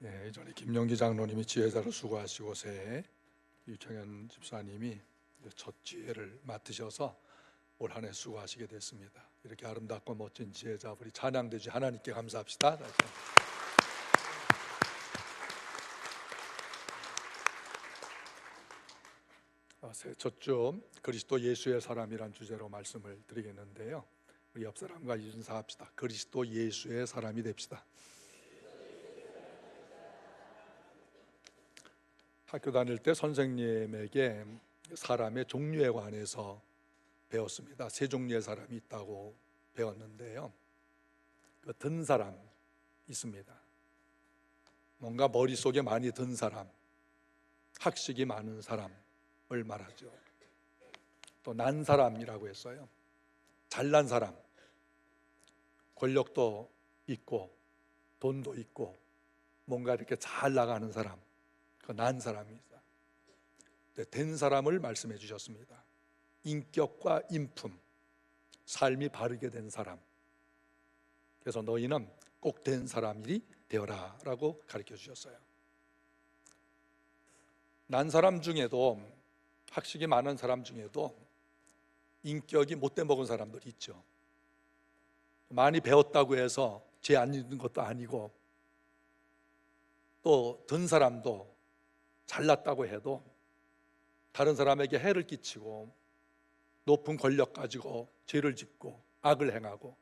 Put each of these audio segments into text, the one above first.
예전에 김용기 장로님이 지혜자로 수고하시고 새 유창현 집사님이 첫 지혜를 맡으셔서 올 한 해 수고하시게 됐습니다. 이렇게 아름답고 멋진 지혜자분이 찬양되지 하나님께 감사합시다. 새 첫 주 그리스도 예수의 사람이란 주제로 말씀을 드리겠는데요. 우리 옆 사람과 인사합시다. 그리스도 예수의 사람이 됩시다. 학교 다닐 때 선생님에게 사람의 종류에 관해서 배웠습니다. 세 종류의 사람이 있다고 배웠는데요. 든 사람 있습니다. 뭔가 머릿속에 많이 든 사람, 학식이 많은 사람을 말하죠. 또 난 사람이라고 했어요. 잘난 사람, 권력도 있고 돈도 있고 뭔가 이렇게 잘 나가는 사람, 난 사람이다. 된 사람을 말씀해 주셨습니다. 인격과 인품, 삶이 바르게 된 사람. 그래서 너희는 꼭 된 사람이 되어라 라고 가르쳐 주셨어요. 난 사람 중에도, 학식이 많은 사람 중에도 인격이 못돼 먹은 사람들이 있죠. 많이 배웠다고 해서 죄 안 있는 것도 아니고, 또 든 사람도 잘났다고 해도 다른 사람에게 해를 끼치고 높은 권력 가지고 죄를 짓고 악을 행하고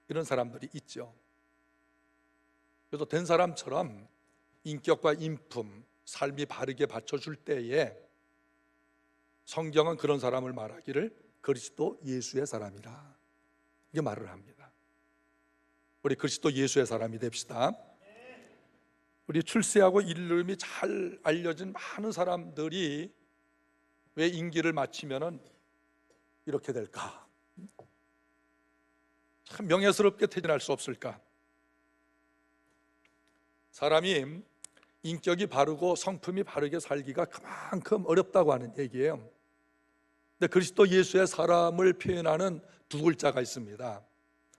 이런 사람들이 있죠. 그래서 된 사람처럼 인격과 인품, 삶이 바르게 받쳐줄 때에 성경은 그런 사람을 말하기를 그리스도 예수의 사람이라 이게 말을 합니다. 우리 그리스도 예수의 사람이 됩시다. 우리 출세하고 이름이 잘 알려진 많은 사람들이 왜 임기를 마치면은 이렇게 될까? 참 명예스럽게 퇴진할 수 없을까? 사람이 인격이 바르고 성품이 바르게 살기가 그만큼 어렵다고 하는 얘기예요. 근데 그리스도 예수의 사람을 표현하는 두 글자가 있습니다.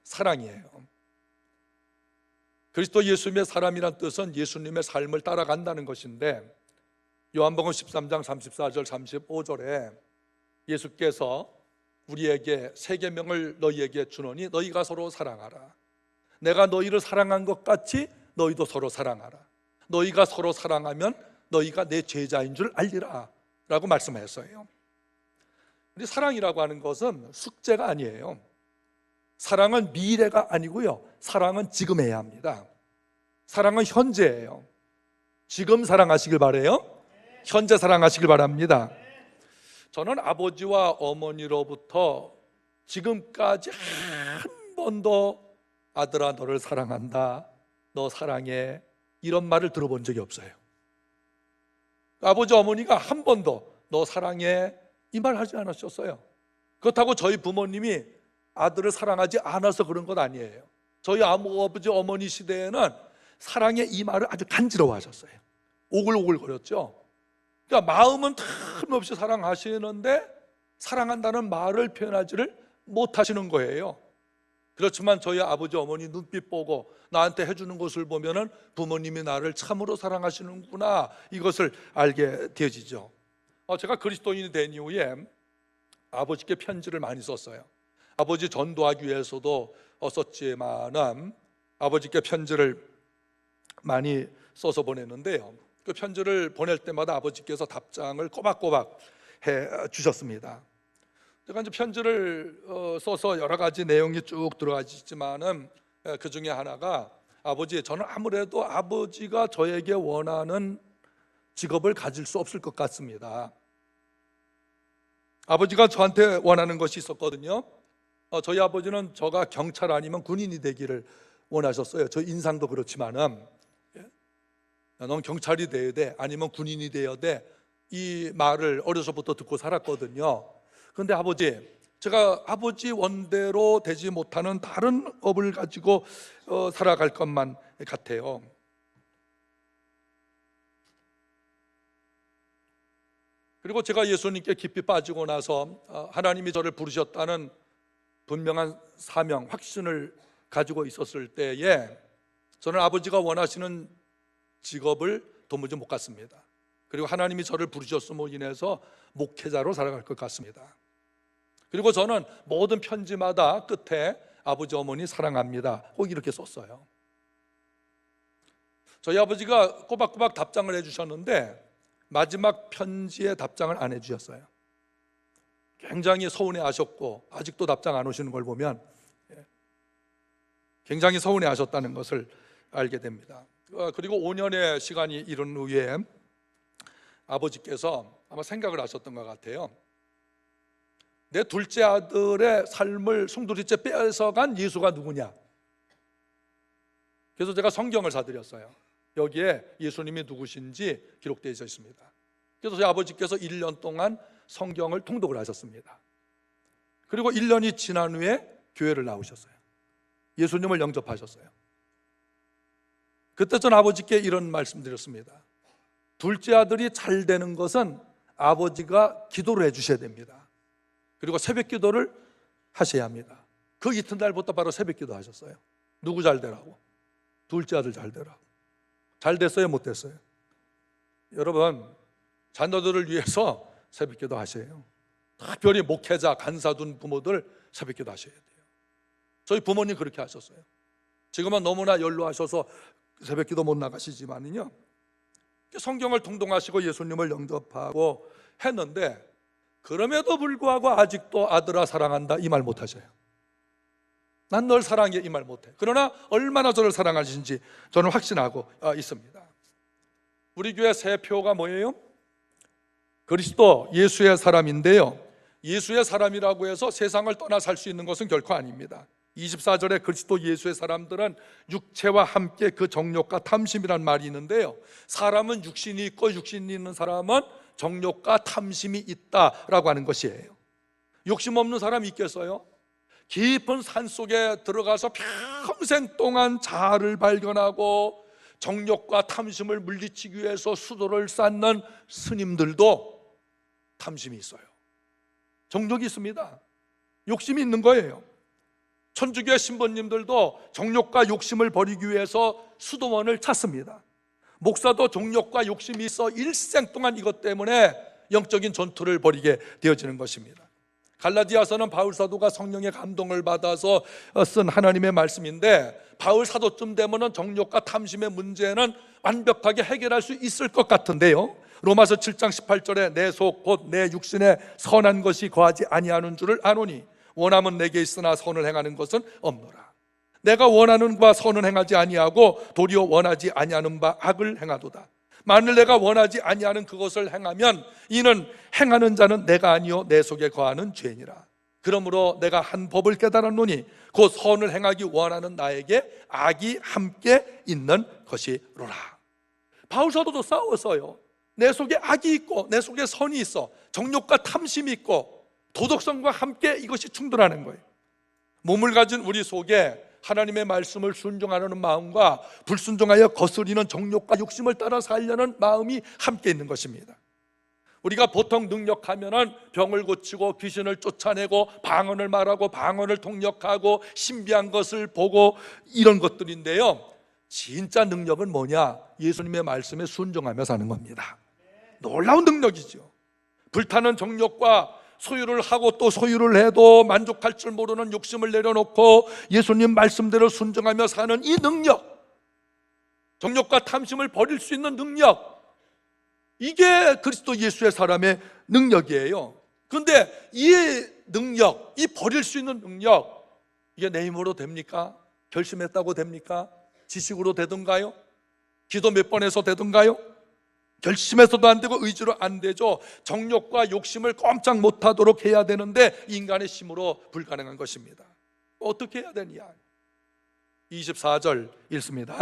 사랑이에요. 그리스도 예수님의 사람이란 뜻은 예수님의 삶을 따라간다는 것인데, 요한복음 13장 34절 35절에 예수께서 우리에게 세 계명을 너희에게 주노니 너희가 서로 사랑하라. 내가 너희를 사랑한 것 같이 너희도 서로 사랑하라. 너희가 서로 사랑하면 너희가 내 제자인 줄 알리라 라고 말씀하셨어요. 우리 사랑이라고 하는 것은 숙제가 아니에요. 사랑은 미래가 아니고요, 사랑은 지금 해야 합니다. 사랑은 현재예요. 지금 사랑하시길 바라요. 현재 사랑하시길 바랍니다. 저는 아버지와 어머니로부터 지금까지 한 번도 아들아 너를 사랑한다, 너 사랑해, 이런 말을 들어본 적이 없어요. 아버지 어머니가 한 번도 너 사랑해 이 말 하지 않으셨어요. 그렇다고 저희 부모님이 아들을 사랑하지 않아서 그런 건 아니에요. 저희 아버지 어머니 시대에는 사랑의 이 말을 아주 간지러워하셨어요. 오글오글거렸죠. 그러니까 마음은 틈없이 사랑하시는데 사랑한다는 말을 표현하지를 못하시는 거예요. 그렇지만 저희 아버지 어머니 눈빛 보고 나한테 해주는 것을 보면은 부모님이 나를 참으로 사랑하시는구나, 이것을 알게 되어지죠. 제가 그리스도인이 된 이후에 아버지께 편지를 많이 썼어요. 아버지 전도하기 위해서도 썼지만은 아버지께 편지를 많이 써서 보냈는데요, 그 편지를 보낼 때마다 아버지께서 답장을 꼬박꼬박 해 주셨습니다. 제가 이제 편지를 써서 여러 가지 내용이 쭉 들어가 있지만은 그 중에 하나가, 아버지, 저는 아무래도 아버지가 저에게 원하는 직업을 가질 수 없을 것 같습니다. 아버지가 저한테 원하는 것이 있었거든요. 저희 아버지는 저가 경찰 아니면 군인이 되기를 원하셨어요. 저 인상도 그렇지만은, 넌 경찰이 돼야 돼, 아니면 군인이 돼야 돼, 이 말을 어려서부터 듣고 살았거든요. 그런데 아버지, 제가 아버지 원대로 되지 못하는 다른 업을 가지고 살아갈 것만 같아요. 그리고 제가 예수님께 깊이 빠지고 나서 하나님이 저를 부르셨다는 분명한 사명, 확신을 가지고 있었을 때에 저는 아버지가 원하시는 직업을 도무지 못 갖습니다. 그리고 하나님이 저를 부르셨음으로 인해서 목회자로 살아갈 것 같습니다. 그리고 저는 모든 편지마다 끝에 아버지 어머니 사랑합니다 꼭 이렇게 썼어요. 저희 아버지가 꼬박꼬박 답장을 해주셨는데 마지막 편지에 답장을 안 해주셨어요. 굉장히 서운해하셨고 아직도 답장 안 오시는 걸 보면 굉장히 서운해하셨다는 것을 알게 됩니다. 그리고 5년의 시간이 이른 후에 아버지께서 아마 생각을 하셨던 것 같아요. 내 둘째 아들의 삶을 송두리째 뺏어간 예수가 누구냐? 그래서 제가 성경을 사드렸어요. 여기에 예수님이 누구신지 기록되어 있습니다. 그래서 저희 아버지께서 1년 동안 성경을 통독을 하셨습니다. 그리고 1년이 지난 후에 교회를 나오셨어요. 예수님을 영접하셨어요. 그때 전 아버지께 이런 말씀 드렸습니다. 둘째 아들이 잘 되는 것은 아버지가 기도를 해주셔야 됩니다. 그리고 새벽 기도를 하셔야 합니다. 그 이튿날부터 바로 새벽 기도 하셨어요. 누구 잘 되라고? 둘째 아들 잘 되라고. 잘 됐어요? 못 됐어요? 여러분, 자녀들을 위해서 새벽 기도 하셔요. 특별히 목회자, 간사 둔 부모들 새벽 기도 하셔야 돼요. 저희 부모님 그렇게 하셨어요. 지금은 너무나 연로하셔서 새벽 기도 못 나가시지만요, 성경을 통독하시고 예수님을 영접하고 했는데, 그럼에도 불구하고 아직도 아들아 사랑한다 이 말 못 하셔요. 난 널 사랑해 이 말 못해. 그러나 얼마나 저를 사랑하시는지 저는 확신하고 있습니다. 우리 교회 세표가 뭐예요? 그리스도 예수의 사람인데요, 예수의 사람이라고 해서 세상을 떠나 살 수 있는 것은 결코 아닙니다. 24절에 그리스도 예수의 사람들은 육체와 함께 그 정욕과 탐심이란 말이 있는데요, 사람은 육신이 있고 육신이 있는 사람은 정욕과 탐심이 있다라고 하는 것이에요. 욕심 없는 사람이 있겠어요? 깊은 산속에 들어가서 평생 동안 자아를 발견하고 정욕과 탐심을 물리치기 위해서 수도를 쌓는 스님들도 탐심이 있어요. 정욕이 있습니다. 욕심이 있는 거예요. 천주교 신부님들도 정욕과 욕심을 버리기 위해서 수도원을 찾습니다. 목사도 정욕과 욕심이 있어 일생 동안 이것 때문에 영적인 전투를 벌이게 되어지는 것입니다. 갈라디아서는 바울 사도가 성령의 감동을 받아서 쓴 하나님의 말씀인데, 바울 사도쯤 되면은 정욕과 탐심의 문제는 완벽하게 해결할 수 있을 것 같은데요, 로마서 7장 18절에 내 속 곧 내 육신에 선한 것이 거하지 아니하는 줄을 아노니 원함은 내게 있으나 선을 행하는 것은 없노라. 내가 원하는 바 선은 행하지 아니하고 도리어 원하지 아니하는 바 악을 행하도다. 만일 내가 원하지 아니하는 그것을 행하면 이는 행하는 자는 내가 아니요 내 속에 거하는 죄니라. 그러므로 내가 한 법을 깨달았노니 곧 선을 행하기 원하는 나에게 악이 함께 있는 것이로라. 바울 사도도 싸웠어요. 내 속에 악이 있고 내 속에 선이 있어, 정욕과 탐심이 있고 도덕성과 함께 이것이 충돌하는 거예요. 몸을 가진 우리 속에 하나님의 말씀을 순종하려는 마음과 불순종하여 거스리는 정욕과 욕심을 따라 살려는 마음이 함께 있는 것입니다. 우리가 보통 능력하면은 병을 고치고 귀신을 쫓아내고 방언을 말하고 방언을 통역하고 신비한 것을 보고 이런 것들인데요, 진짜 능력은 뭐냐? 예수님의 말씀에 순종하며 사는 겁니다. 놀라운 능력이죠. 불타는 정욕과 소유를 하고 또 소유를 해도 만족할 줄 모르는 욕심을 내려놓고 예수님 말씀대로 순종하며 사는 이 능력, 정욕과 탐심을 버릴 수 있는 능력, 이게 그리스도 예수의 사람의 능력이에요. 그런데 이 능력, 이 버릴 수 있는 능력, 이게 내 힘으로 됩니까? 결심했다고 됩니까? 지식으로 되던가요? 기도 몇 번 해서 되던가요? 결심해서도 안 되고 의지로 안 되죠. 정욕과 욕심을 꼼짝 못하도록 해야 되는데 인간의 힘으로 불가능한 것입니다. 어떻게 해야 되냐? 24절 읽습니다.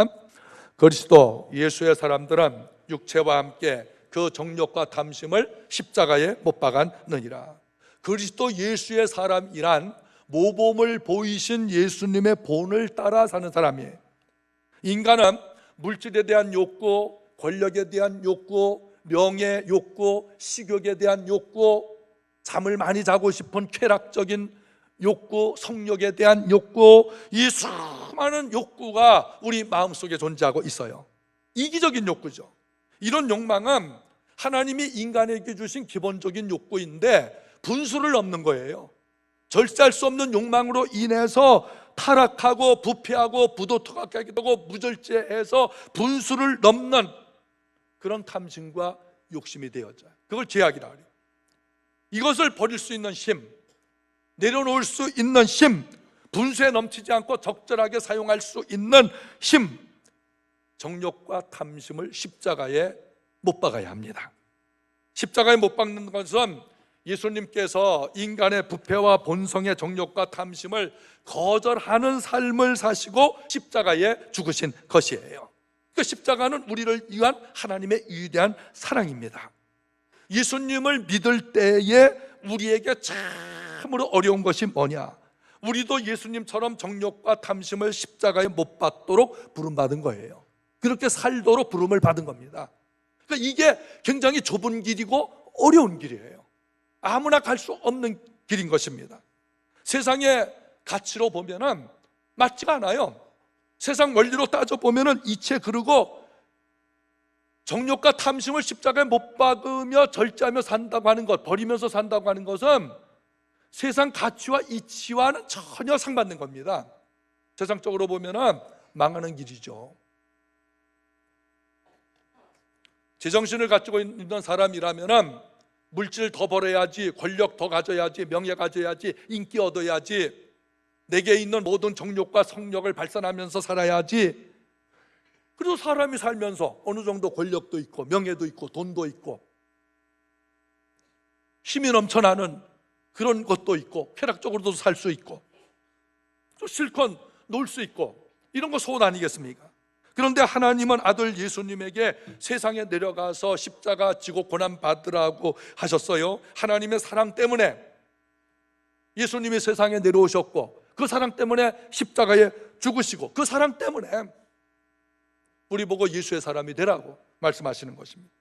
그리스도 예수의 사람들은 육체와 함께 그 정욕과 탐심을 십자가에 못 박았느니라. 그리스도 예수의 사람이란 모범을 보이신 예수님의 본을 따라 사는 사람이에요. 인간은 물질에 대한 욕구, 권력에 대한 욕구, 명예 욕구, 식욕에 대한 욕구, 잠을 많이 자고 싶은 쾌락적인 욕구, 성욕에 대한 욕구, 이 수많은 욕구가 우리 마음속에 존재하고 있어요. 이기적인 욕구죠. 이런 욕망은 하나님이 인간에게 주신 기본적인 욕구인데 분수를 넘는 거예요. 절제할 수 없는 욕망으로 인해서 타락하고 부패하고 부도덕하게 되고 무절제해서 분수를 넘는 그런 탐심과 욕심이 되어져요. 그걸 죄악이라 그래요. 이것을 버릴 수 있는 힘, 내려놓을 수 있는 힘, 분수에 넘치지 않고 적절하게 사용할 수 있는 힘, 정욕과 탐심을 십자가에 못 박아야 합니다. 십자가에 못 박는 것은 예수님께서 인간의 부패와 본성의 정욕과 탐심을 거절하는 삶을 사시고 십자가에 죽으신 것이에요. 그 십자가는 우리를 위한 하나님의 위대한 사랑입니다. 예수님을 믿을 때에 우리에게 참으로 어려운 것이 뭐냐? 우리도 예수님처럼 정욕과 탐심을 십자가에 못 박도록 부름받은 거예요. 그렇게 살도록 부름을 받은 겁니다. 그러니까 이게 굉장히 좁은 길이고 어려운 길이에요. 아무나 갈 수 없는 길인 것입니다. 세상의 가치로 보면은 맞지가 않아요. 세상 원리로 따져보면은 이체 그르고 정욕과 탐심을 십자가에 못 박으며 절제하며 산다고 하는 것, 버리면서 산다고 하는 것은 세상 가치와 이치와는 전혀 상반된 겁니다. 세상적으로 보면은 망하는 길이죠. 제정신을 가지고 있는 사람이라면은 물질 더 벌어야지, 권력 더 가져야지, 명예 가져야지, 인기 얻어야지, 내게 있는 모든 정욕과 성욕을 발산하면서 살아야지. 그리고 사람이 살면서 어느 정도 권력도 있고 명예도 있고 돈도 있고 힘이 넘쳐나는 그런 것도 있고 쾌락적으로도 살 수 있고 또 실컷 놀 수 있고 이런 거 소원 아니겠습니까? 그런데 하나님은 아들 예수님에게 세상에 내려가서 십자가 지고 고난받으라고 하셨어요. 하나님의 사랑 때문에 예수님이 세상에 내려오셨고 그 사랑 때문에 십자가에 죽으시고 그 사랑 때문에 우리 보고 예수의 사람이 되라고 말씀하시는 것입니다.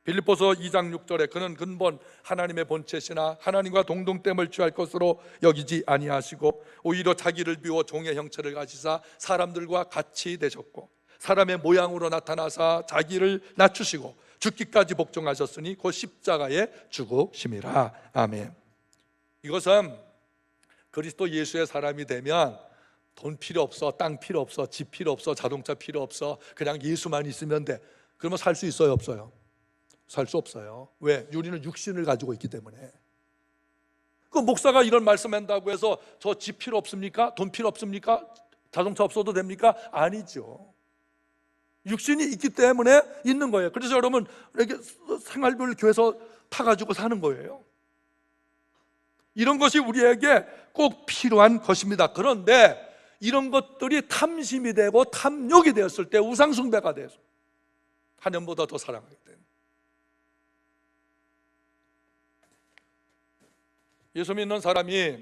빌립보서 2장 6절에 그는 근본 하나님의 본체시나 하나님과 동등됨을 취할 것으로 여기지 아니하시고 오히려 자기를 비워 종의 형체를 가지사 사람들과 같이 되셨고 사람의 모양으로 나타나사 자기를 낮추시고 죽기까지 복종하셨으니 곧 십자가에 죽으심이라. 아멘. 이것은 그리스도 예수의 사람이 되면 돈 필요 없어, 땅 필요 없어, 집 필요 없어, 자동차 필요 없어, 그냥 예수만 있으면 돼. 그러면 살 수 있어요, 없어요? 살 수 없어요. 왜? 우리는 육신을 가지고 있기 때문에. 그 목사가 이런 말씀한다고 해서 저 집 필요 없습니까? 돈 필요 없습니까? 자동차 없어도 됩니까? 아니죠. 육신이 있기 때문에 있는 거예요. 그래서 여러분 이렇게 생활비를 교회에서 타가지고 사는 거예요. 이런 것이 우리에게 꼭 필요한 것입니다. 그런데 이런 것들이 탐심이 되고 탐욕이 되었을 때 우상숭배가 돼서 하나님보다 더 사랑하게 됩니다. 예수 믿는 사람이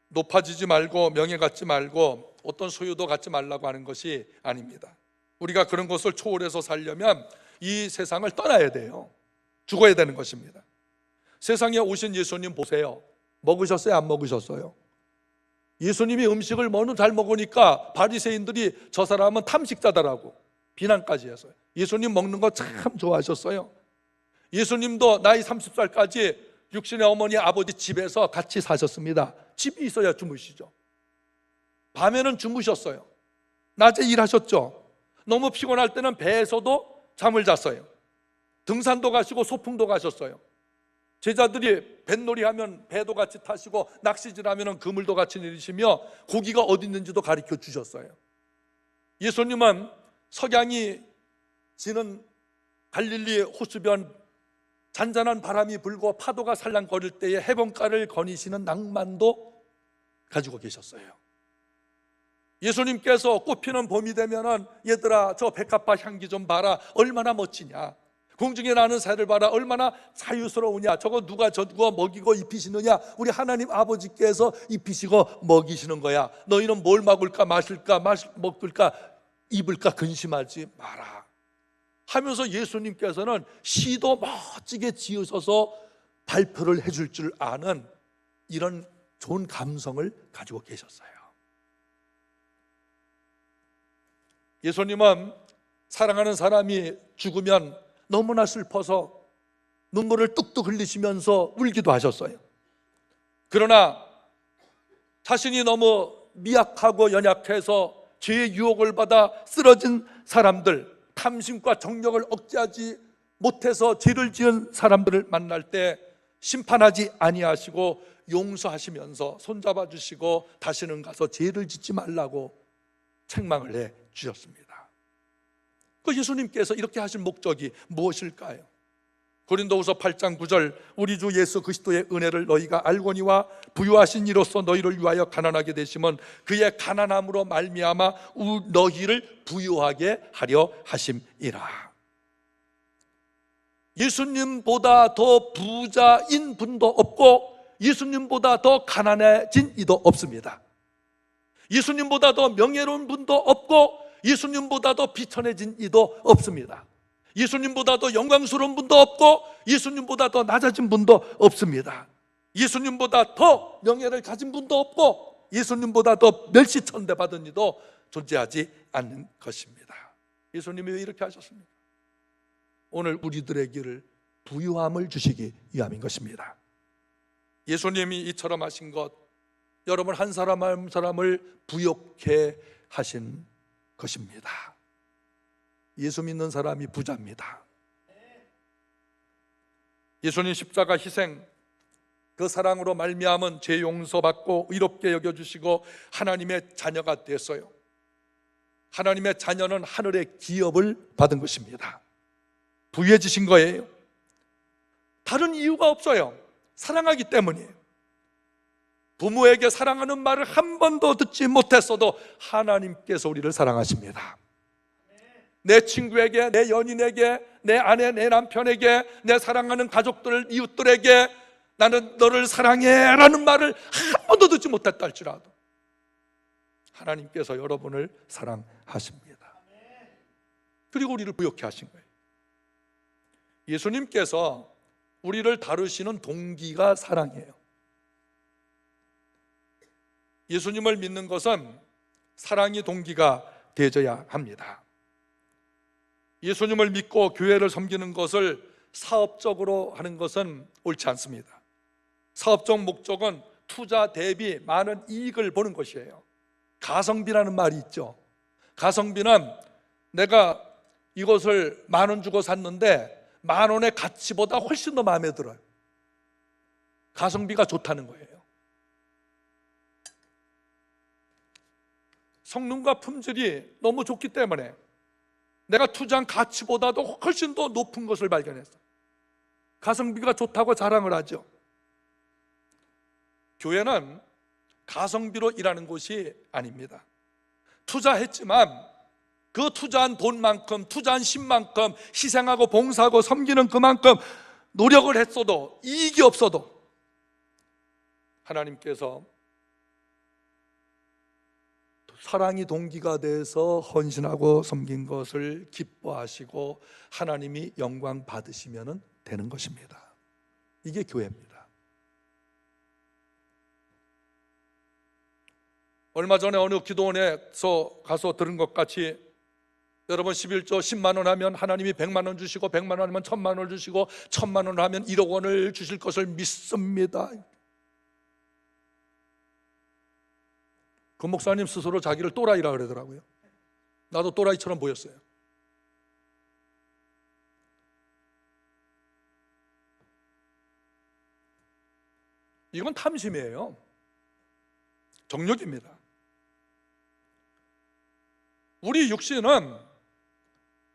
높아지지 말고 명예 갖지 말고 어떤 소유도 갖지 말라고 하는 것이 아닙니다. 우리가 그런 것을 초월해서 살려면 이 세상을 떠나야 돼요. 죽어야 되는 것입니다. 세상에 오신 예수님 보세요. 먹으셨어요? 안 먹으셨어요? 예수님이 음식을 너무 잘 먹으니까 바리새인들이 저 사람은 탐식자다라고 비난까지 했어요. 예수님 먹는 거 참 좋아하셨어요. 예수님도 나이 30살까지 육신의 어머니 아버지 집에서 같이 사셨습니다. 집이 있어야 주무시죠. 밤에는 주무셨어요. 낮에 일하셨죠. 너무 피곤할 때는 배에서도 잠을 잤어요. 등산도 가시고 소풍도 가셨어요. 제자들이 뱃놀이 하면 배도 같이 타시고 낚시질 하면 그물도 같이 내리시며 고기가 어디 있는지도 가르쳐 주셨어요. 예수님은 석양이 지는 갈릴리 호수변 잔잔한 바람이 불고 파도가 살랑거릴 때에 해변가를 거니시는 낭만도 가지고 계셨어요. 예수님께서 꽃피는 봄이 되면은 얘들아 저 백합화 향기 좀 봐라 얼마나 멋지냐, 공중에 나는 새를 봐라 얼마나 자유스러우냐, 저거 누가 먹이고 입히시느냐, 우리 하나님 아버지께서 입히시고 먹이시는 거야. 너희는 뭘 먹을까 마실까 먹을까 입을까 근심하지 마라 하면서 예수님께서는 시도 멋지게 지으셔서 발표를 해줄 줄 아는 이런 좋은 감성을 가지고 계셨어요. 예수님은 사랑하는 사람이 죽으면 너무나 슬퍼서 눈물을 뚝뚝 흘리시면서 울기도 하셨어요. 그러나 자신이 너무 미약하고 연약해서 죄의 유혹을 받아 쓰러진 사람들, 탐심과 정력을 억제하지 못해서 죄를 지은 사람들을 만날 때 심판하지 아니하시고 용서하시면서 손잡아 주시고 다시는 가서 죄를 짓지 말라고 책망을 해 주셨습니다. 그 예수님께서 이렇게 하신 목적이 무엇일까요? 고린도후서 8장 9절, 우리 주 예수 그리스도의 은혜를 너희가 알거니와 부유하신 이로써 너희를 위하여 가난하게 되심은 그의 가난함으로 말미암아 너희를 부유하게 하려 하심이라. 예수님보다 더 부자인 분도 없고 예수님보다 더 가난해진 이도 없습니다. 예수님보다 더 명예로운 분도 없고 예수님보다 더 비천해진 이도 없습니다. 예수님보다 더 영광스러운 분도 없고 예수님보다 더 낮아진 분도 없습니다. 예수님보다 더 명예를 가진 분도 없고 예수님보다 더 멸시천대 받은 이도 존재하지 않는 것입니다. 예수님이 왜 이렇게 하셨습니까? 오늘 우리들에게를 부유함을 주시기 위함인 것입니다. 예수님이 이처럼 하신 것, 여러분 한 사람 한 사람을 부욕해 하신 것입니다. 예수 믿는 사람이 부자입니다. 예수님 십자가 희생, 그 사랑으로 말미암은 죄 용서받고 의롭게 여겨주시고 하나님의 자녀가 됐어요. 하나님의 자녀는 하늘의 기업을 받은 것입니다. 부유해지신 거예요. 다른 이유가 없어요. 사랑하기 때문이에요. 부모에게 사랑하는 말을 한 번도 듣지 못했어도 하나님께서 우리를 사랑하십니다. 내 친구에게, 내 연인에게, 내 아내, 내 남편에게, 내 사랑하는 가족들, 이웃들에게 나는 너를 사랑해 라는 말을 한 번도 듣지 못했다 할지라도 하나님께서 여러분을 사랑하십니다. 그리고 우리를 부욕해 하신 거예요. 예수님께서 우리를 다루시는 동기가 사랑이에요. 예수님을 믿는 것은 사랑이 동기가 되어야 합니다. 예수님을 믿고 교회를 섬기는 것을 사업적으로 하는 것은 옳지 않습니다. 사업적 목적은 투자 대비 많은 이익을 보는 것이에요. 가성비라는 말이 있죠. 가성비는 내가 이것을 10,000원 주고 샀는데 10,000원의 가치보다 훨씬 더 마음에 들어요. 가성비가 좋다는 거예요. 성능과 품질이 너무 좋기 때문에 내가 투자한 가치보다도 훨씬 더 높은 것을 발견했어. 가성비가 좋다고 자랑을 하죠. 교회는 가성비로 일하는 곳이 아닙니다. 투자했지만 그 투자한 돈만큼, 투자한 신만큼 희생하고 봉사하고 섬기는 그만큼 노력을 했어도 이익이 없어도 하나님께서 사랑이 동기가 돼서 헌신하고 섬긴 것을 기뻐하시고 하나님이 영광 받으시면 되는 것입니다. 이게 교회입니다. 얼마 전에 어느 기도원에서 가서 들은 것 같이 여러분 11조 10만 원 하면 하나님이 100만 원 주시고 100만 원 하면 1,000만 원을 주시고 1,000만 원 하면 1억 원을 주실 것을 믿습니다. 그 목사님 스스로 자기를 또라이라 그러더라고요. 나도 또라이처럼 보였어요. 이건 탐심이에요. 정욕입니다. 우리 육신은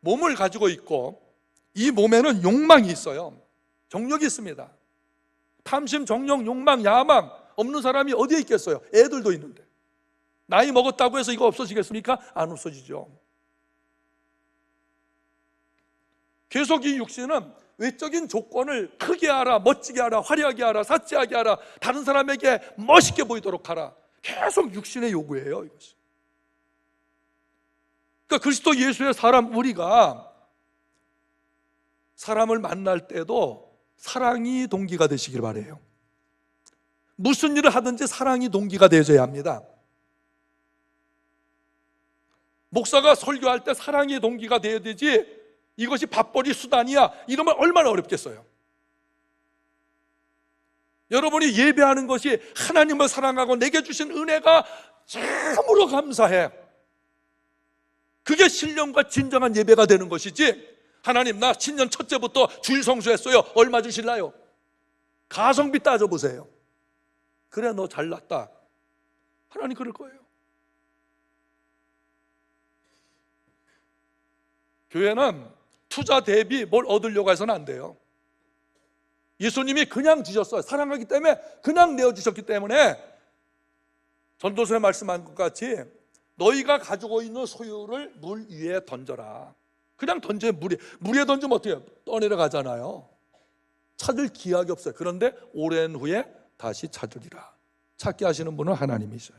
몸을 가지고 있고 이 몸에는 욕망이 있어요. 정욕이 있습니다. 탐심, 정욕, 욕망, 야망 없는 사람이 어디에 있겠어요? 애들도 있는데. 나이 먹었다고 해서 이거 없어지겠습니까? 안 없어지죠. 계속 이 육신은 외적인 조건을 크게 하라, 멋지게 하라, 화려하게 하라, 사치하게 하라, 다른 사람에게 멋있게 보이도록 하라. 계속 육신의 요구예요, 이것이. 그러니까 그리스도 예수의 사람 우리가 사람을 만날 때도 사랑이 동기가 되시길 바라요. 무슨 일을 하든지 사랑이 동기가 되어야 합니다. 목사가 설교할 때 사랑의 동기가 돼야 되지, 이것이 밥벌이 수단이야 이러면 얼마나 어렵겠어요. 여러분이 예배하는 것이 하나님을 사랑하고 내게 주신 은혜가 참으로 감사해, 그게 신령과 진정한 예배가 되는 것이지, 하나님 나 신년 첫째부터 주일 성수했어요, 얼마 주실라요? 가성비 따져보세요. 그래 너 잘났다, 하나님 그럴 거예요. 교회는 투자 대비 뭘 얻으려고 해서는 안 돼요. 예수님이 그냥 주셨어요. 사랑하기 때문에 그냥 내어주셨기 때문에 전도서에 말씀한 것 같이 너희가 가지고 있는 소유를 물 위에 던져라. 그냥 던져, 물에 던지면 어떻게 해요? 떠내려가잖아요. 찾을 기약이 없어요. 그런데 오랜 후에 다시 찾으리라. 찾게 하시는 분은 하나님이셔요.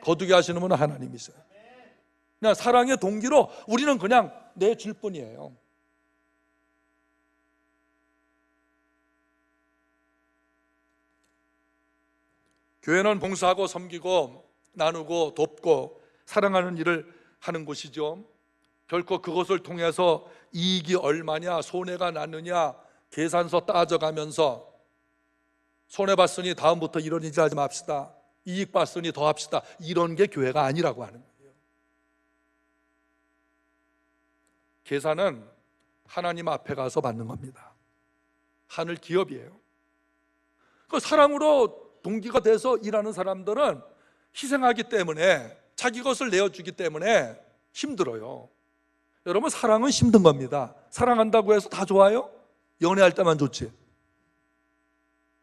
거두게 하시는 분은 하나님이셔요. 그냥 사랑의 동기로 우리는 그냥 내줄 뿐이에요. 교회는 봉사하고 섬기고 나누고 돕고 사랑하는 일을 하는 곳이죠. 결코 그것을 통해서 이익이 얼마냐, 손해가 났느냐 계산서 따져가면서 손해봤으니 다음부터 이런 일 하지 맙시다, 이익 봤으니 더 합시다, 이런 게 교회가 아니라고 하는 거예요. 계산은 하나님 앞에 가서 받는 겁니다. 하늘 기업이에요. 그 사랑으로 동기가 돼서 일하는 사람들은 희생하기 때문에, 자기 것을 내어주기 때문에 힘들어요. 여러분, 사랑은 힘든 겁니다. 사랑한다고 해서 다 좋아요? 연애할 때만 좋지.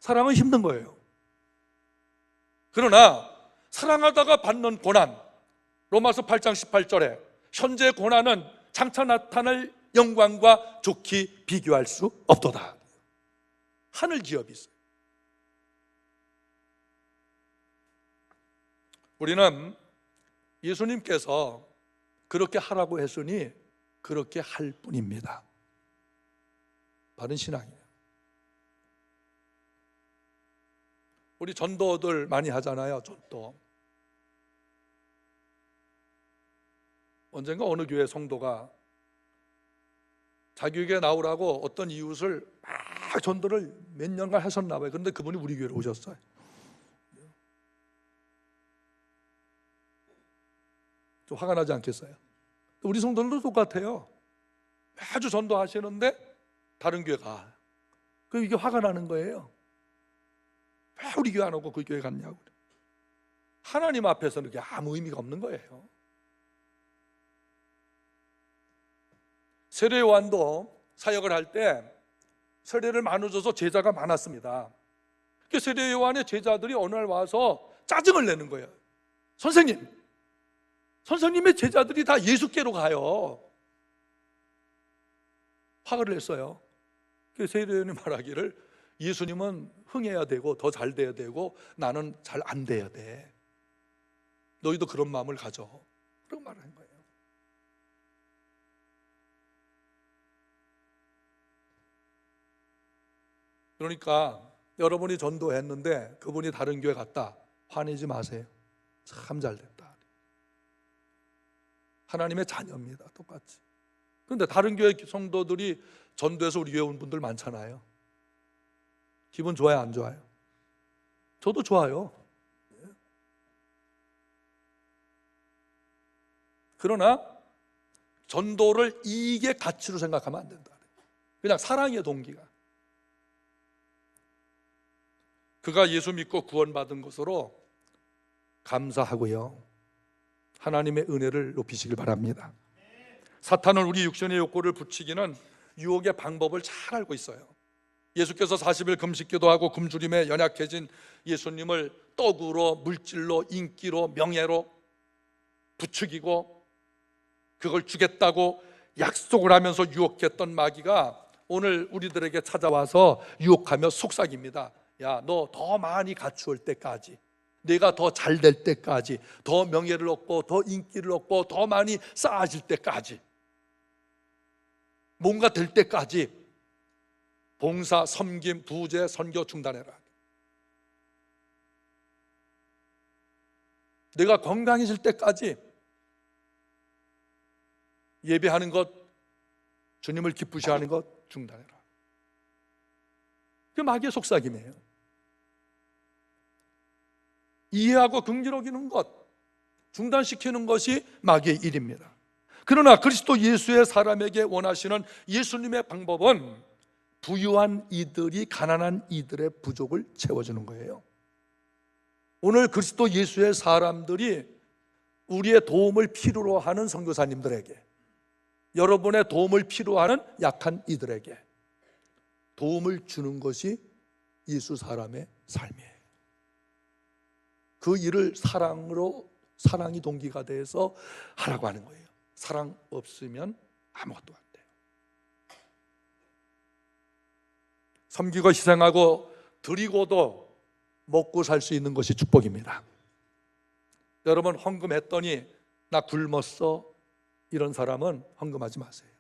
사랑은 힘든 거예요. 그러나 사랑하다가 받는 고난, 로마서 8장 18절에 현재 고난은 장차 나타날 영광과 좋게 비교할 수 없도다. 하늘 기업이 있어요. 우리는 예수님께서 그렇게 하라고 했으니 그렇게 할 뿐입니다. 바른 신앙이에요. 우리 전도들 많이 하잖아요. 전도. 언젠가 어느 교회 성도가 자기 교회에 나오라고 어떤 이웃을 막 전도를 몇 년간 하셨나 봐요. 그런데 그분이 우리 교회로 오셨어요. 좀 화가 나지 않겠어요? 우리 성도들도 똑같아요. 아주 전도하시는데 다른 교회 가. 그럼 이게 화가 나는 거예요. 왜 우리 교회 안 오고 그 교회 갔냐고. 하나님 앞에서는 그게 아무 의미가 없는 거예요. 세례 요한도 사역을 할 때 세례를 나눠줘서 제자가 많았습니다. 그 세례 요한의 제자들이 어느 날 와서 짜증을 내는 거예요. 선생님의 제자들이 다 예수께로 가요. 화를 냈어요. 그 세례 요한이 말하기를 예수님은 흥해야 되고 더 잘 돼야 되고 나는 잘 안 돼야 돼. 너희도 그런 마음을 가져. 그런 말을 한 거예요. 그러니까 여러분이 전도했는데 그분이 다른 교회 갔다, 화내지 마세요. 참 잘 됐다. 하나님의 자녀입니다. 똑같이. 그런데 다른 교회 성도들이 전도해서 우리 교회 온 분들 많잖아요. 기분 좋아요, 안 좋아요? 저도 좋아요. 그러나 전도를 이익의 가치로 생각하면 안 된다. 그냥 사랑의 동기가. 그가 예수 믿고 구원받은 것으로 감사하고요, 하나님의 은혜를 높이시길 바랍니다. 사탄은 우리 육신의 욕구를 부추기는 유혹의 방법을 잘 알고 있어요. 예수께서 40일 금식기도하고 굶주림에 연약해진 예수님을 떡으로, 물질로, 인기로, 명예로 부추기고 그걸 주겠다고 약속을 하면서 유혹했던 마귀가 오늘 우리들에게 찾아와서 유혹하며 속삭입니다. 야, 너 더 많이 갖추을 때까지, 내가 더 잘 될 때까지, 더 명예를 얻고 더 인기를 얻고 더 많이 쌓아질 때까지, 뭔가 될 때까지 봉사, 섬김, 부재, 선교 중단해라. 내가 건강해질 때까지 예배하는 것, 주님을 기쁘시 하는 것 중단해라. 그 마귀의 속삭임이에요. 이해하고 긍휼히 여기는 것 중단시키는 것이 마귀의 일입니다. 그러나 그리스도 예수의 사람에게 원하시는 예수님의 방법은 부유한 이들이 가난한 이들의 부족을 채워주는 거예요. 오늘 그리스도 예수의 사람들이 우리의 도움을 필요로 하는 선교사님들에게, 여러분의 도움을 필요로 하는 약한 이들에게 도움을 주는 것이 예수 사람의 삶이에요. 그 일을 사랑이 동기가 돼서 하라고 하는 거예요. 사랑 없으면 아무것도 안 돼요. 섬기고 희생하고 드리고도 먹고 살 수 있는 것이 축복입니다. 여러분, 헌금했더니 나 굶었어, 이런 사람은 헌금하지 마세요.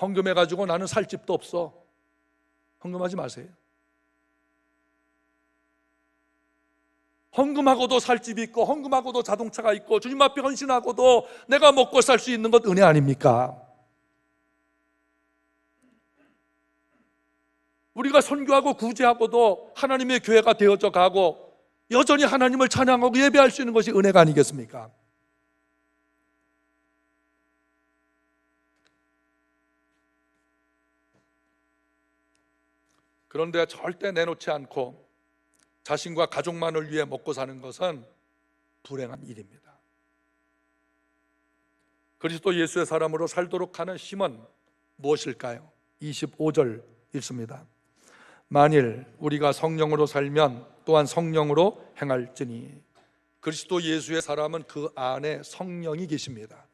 헌금해가지고 나는 살 집도 없어, 헌금하지 마세요. 헌금하고도 살 집이 있고 헌금하고도 자동차가 있고 주님 앞에 헌신하고도 내가 먹고 살 수 있는 것 은혜 아닙니까? 우리가 선교하고 구제하고도 하나님의 교회가 되어져 가고 여전히 하나님을 찬양하고 예배할 수 있는 것이 은혜가 아니겠습니까? 그런데 절대 내놓지 않고 자신과 가족만을 위해 먹고 사는 것은 불행한 일입니다. 그리스도 예수의 사람으로 살도록 하는 힘은 무엇일까요? 25절 읽습니다. 만일 우리가 성령으로 살면 또한 성령으로 행할지니. 그리스도 예수의 사람은 그 안에 성령이 계십니다.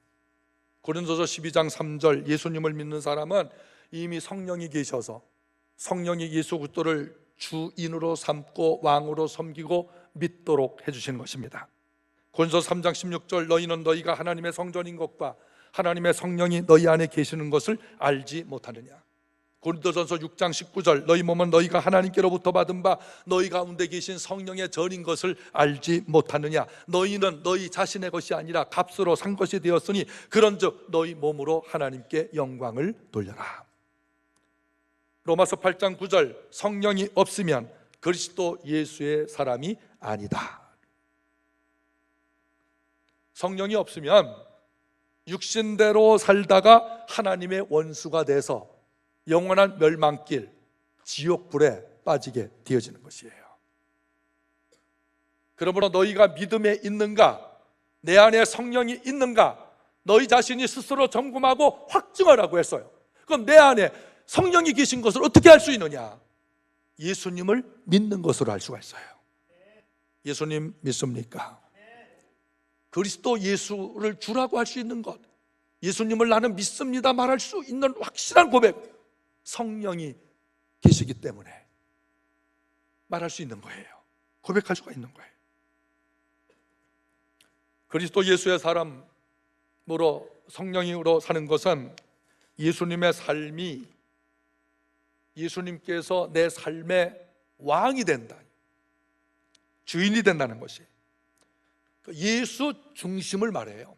고린도서 12장 3절, 예수님을 믿는 사람은 이미 성령이 계셔서 성령이 예수 그리스도를 주인으로 삼고 왕으로 섬기고 믿도록 해주시는 것입니다. 고린도서 3장 16절, 너희는 너희가 하나님의 성전인 것과 하나님의 성령이 너희 안에 계시는 것을 알지 못하느냐. 고린도전서 6장 19절, 너희 몸은 너희가 하나님께로부터 받은 바 너희 가운데 계신 성령의 전인 것을 알지 못하느냐. 너희는 너희 자신의 것이 아니라 값으로 산 것이 되었으니 그런즉 너희 몸으로 하나님께 영광을 돌려라. 로마서 8장 9절, 성령이 없으면 그리스도 예수의 사람이 아니다. 성령이 없으면 육신대로 살다가 하나님의 원수가 돼서 영원한 멸망길, 지옥불에 빠지게 되어지는 것이에요. 그러므로 너희가 믿음에 있는가, 내 안에 성령이 있는가, 너희 자신이 스스로 점검하고 확증하라고 했어요. 그럼 내 안에 성령이 계신 것을 어떻게 알 수 있느냐? 예수님을 믿는 것으로 알 수가 있어요. 예수님 믿습니까? 그리스도 예수를 주라고 할 수 있는 것, 예수님을 나는 믿습니다 말할 수 있는 확실한 고백, 성령이 계시기 때문에 말할 수 있는 거예요. 고백할 수가 있는 거예요. 그리스도 예수의 사람으로 성령으로 사는 것은 예수님의 삶이, 예수님께서 내 삶의 왕이 된다, 주인이 된다는 것이 예수 중심을 말해요.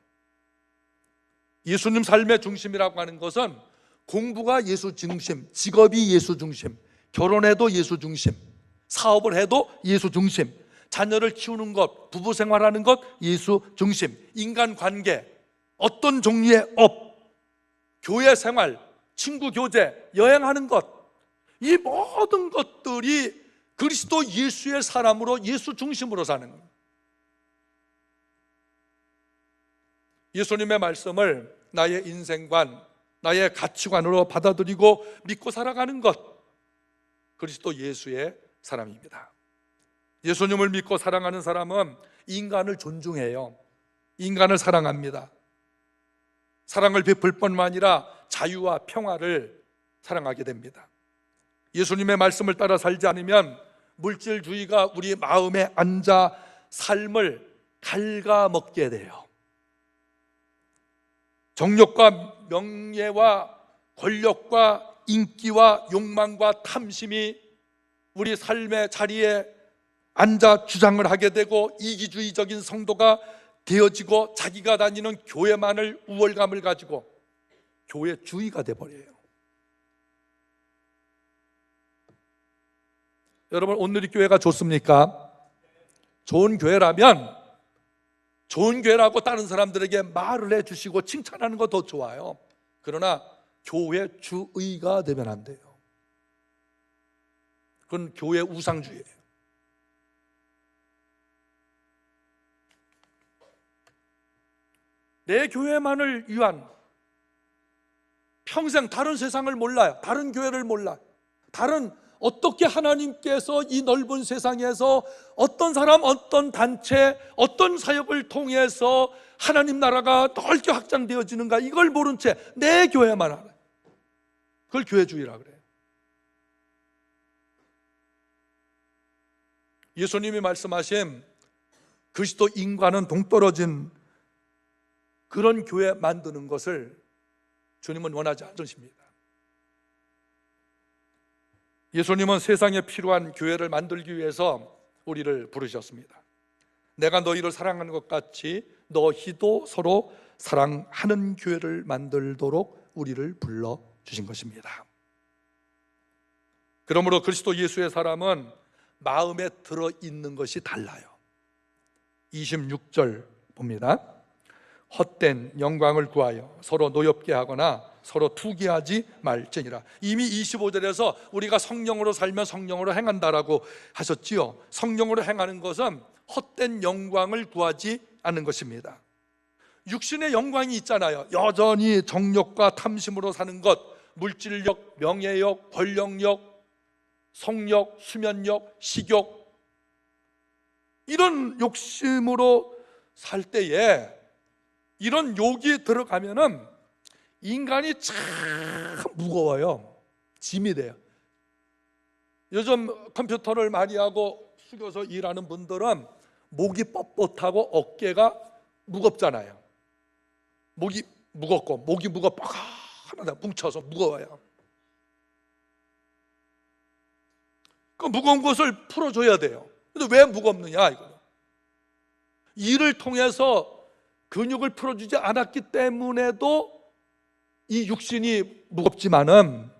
예수님 삶의 중심이라고 하는 것은 공부가 예수 중심, 직업이 예수 중심, 결혼해도 예수 중심, 사업을 해도 예수 중심, 자녀를 키우는 것, 부부 생활하는 것 예수 중심, 인간관계, 어떤 종류의 업, 교회 생활, 친구 교제, 여행하는 것, 이 모든 것들이 그리스도 예수의 사람으로 예수 중심으로 사는 겁니다. 예수님의 말씀을 나의 인생관, 나의 가치관으로 받아들이고 믿고 살아가는 것, 그리스도 예수의 사람입니다. 예수님을 믿고 사랑하는 사람은 인간을 존중해요. 인간을 사랑합니다. 사랑을 베풀 뿐만 아니라 자유와 평화를 사랑하게 됩니다. 예수님의 말씀을 따라 살지 않으면 물질주의가 우리 마음에 앉아 삶을 갉아먹게 돼요. 정욕과 명예와 권력과 인기와 욕망과 탐심이 우리 삶의 자리에 앉아 주장을 하게 되고 이기주의적인 성도가 되어지고 자기가 다니는 교회만을 우월감을 가지고 교회주의가 돼버려요. 여러분, 오늘의 교회가 좋습니까? 좋은 교회라면 좋은 교회라고 다른 사람들에게 말을 해주시고 칭찬하는 거 더 좋아요. 그러나 교회주의가 되면 안 돼요. 그건 교회 우상주의예요. 내 교회만을 위한, 평생 다른 세상을 몰라요. 다른 교회를 몰라요. 다른 어떻게 하나님께서 이 넓은 세상에서 어떤 사람, 어떤 단체, 어떤 사역을 통해서 하나님 나라가 넓게 확장되어지는가, 이걸 모른 채 내 교회만 알아요. 그걸 교회주의라 그래요. 예수님이 말씀하신 그리스도인과는 동떨어진 그런 교회 만드는 것을 주님은 원하지 않으십니다. 예수님은 세상에 필요한 교회를 만들기 위해서 우리를 부르셨습니다. 내가 너희를 사랑하는 것 같이 너희도 서로 사랑하는 교회를 만들도록 우리를 불러주신 것입니다. 그러므로 그리스도 예수의 사람은 마음에 들어있는 것이 달라요. 26절 봅니다. 헛된 영광을 구하여 서로 노엽게 하거나 서로 투기하지 말지니라. 이미 25절에서 우리가 성령으로 살면 성령으로 행한다라고 하셨지요. 성령으로 행하는 것은 헛된 영광을 구하지 않는 것입니다. 육신의 영광이 있잖아요. 여전히 정욕과 탐심으로 사는 것, 물질력, 명예욕, 권력력, 성욕, 수면욕, 식욕, 이런 욕심으로 살 때에 이런 욕이 들어가면은 인간이 참 무거워요. 짐이 돼요. 요즘 컴퓨터를 많이 하고 숙여서 일하는 분들은 목이 뻣뻣하고 어깨가 무겁잖아요. 목이 무겁고 목이 하나 뭉쳐서 무거워요. 그 무거운 것을 풀어줘야 돼요. 근데 왜 무겁느냐 이거. 일을 통해서 근육을 풀어주지 않았기 때문에도 이 육신이 무겁지만은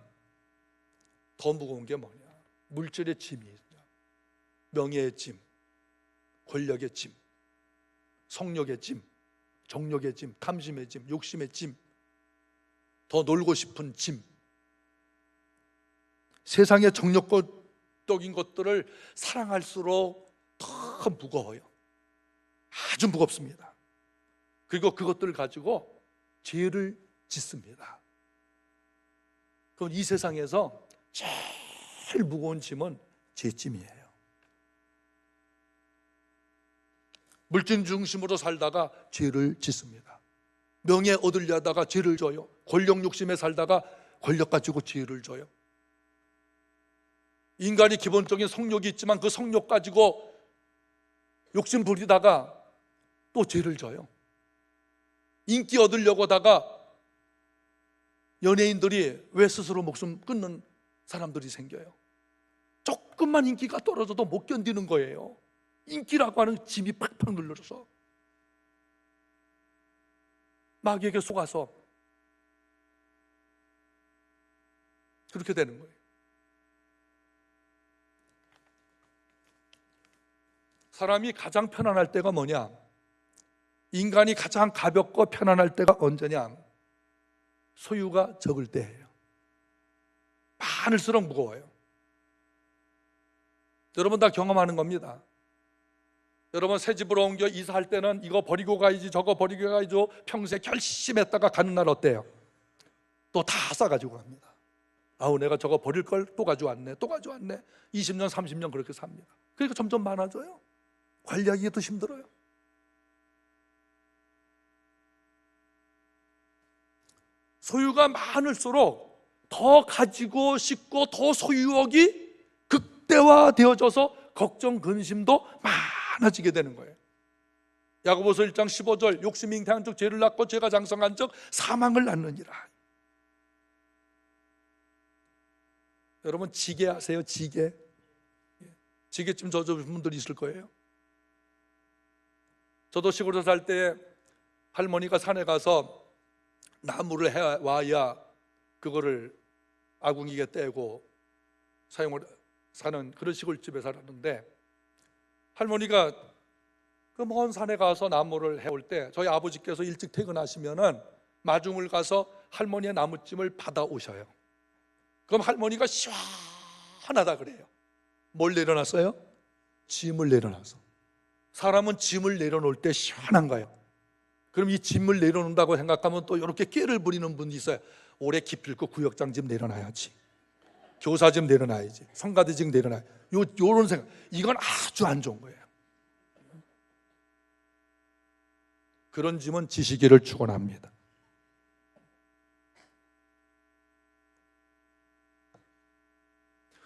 더 무거운 게 뭐냐? 물질의 짐이 있냐? 명예의 짐, 권력의 짐, 성욕의 짐, 정욕의 짐, 탐심의 짐, 욕심의 짐, 더 놀고 싶은 짐. 세상의 정욕적인 것들을 사랑할수록 더 무거워요. 아주 무겁습니다. 그리고 그것들을 가지고 죄를 짓습니다. 그럼 이 세상에서 제일 무거운 짐은 죄짐이에요. 물질 중심으로 살다가 죄를 짓습니다. 명예 얻으려다가 죄를 져요. 권력 욕심에 살다가 권력 가지고 죄를 져요. 인간이 기본적인 성욕이 있지만 그 성욕 가지고 욕심 부리다가 또 죄를 져요. 인기 얻으려고 하다가 연예인들이 왜 스스로 목숨 끊는 사람들이 생겨요? 조금만 인기가 떨어져도 못 견디는 거예요. 인기라고 하는 짐이 팍팍 눌러서 마귀에게 속아서 그렇게 되는 거예요. 사람이 가장 편안할 때가 뭐냐? 인간이 가장 가볍고 편안할 때가 언제냐? 소유가 적을 때예요. 많을수록 무거워요. 여러분 다 경험하는 겁니다. 여러분 새 집으로 옮겨 이사할 때는 이거 버리고 가야지 저거 버리고 가야죠. 평소에 결심했다가 가는 날 어때요? 또 다 싸가지고 갑니다. 아우 내가 저거 버릴 걸 또 가져왔네, 또 가져왔네. 20년 30년 그렇게 삽니다. 그러니까 점점 많아져요. 관리하기도 힘들어요. 소유가 많을수록 더 가지고 싶고 더 소유욕이 극대화되어져서 걱정, 근심도 많아지게 되는 거예요. 야고보서 1장 15절 욕심이 잉태한 즉 죄를 낳고 죄가 장성한 즉 사망을 낳느니라. 여러분 지게 아세요? 지게. 지게찜 져주신 분들이 있을 거예요. 저도 시골에 살 때 할머니가 산에 가서 나무를 해와야 그거를 아궁이에 떼고 사용을 사는 그런 시골집에 살았는데, 할머니가 그 먼 산에 가서 나무를 해올 때 저희 아버지께서 일찍 퇴근하시면은 마중을 가서 할머니의 나무찜을 받아 오셔요. 그럼 할머니가 시원하다 그래요. 뭘 내려놨어요? 짐을 내려놔서. 사람은 짐을 내려놓을 때 시원한가요? 그럼 이 짐을 내려놓는다고 생각하면 또 이렇게 꾀를 부리는 분이 있어요. 올해 기필코 구역장 짐 내려놔야지, 교사 짐 내려놔야지, 성가대 짐 내려놔야지. 요런 생각, 이건 아주 안 좋은 거예요. 그런 짐은 지시기를 축원합니다.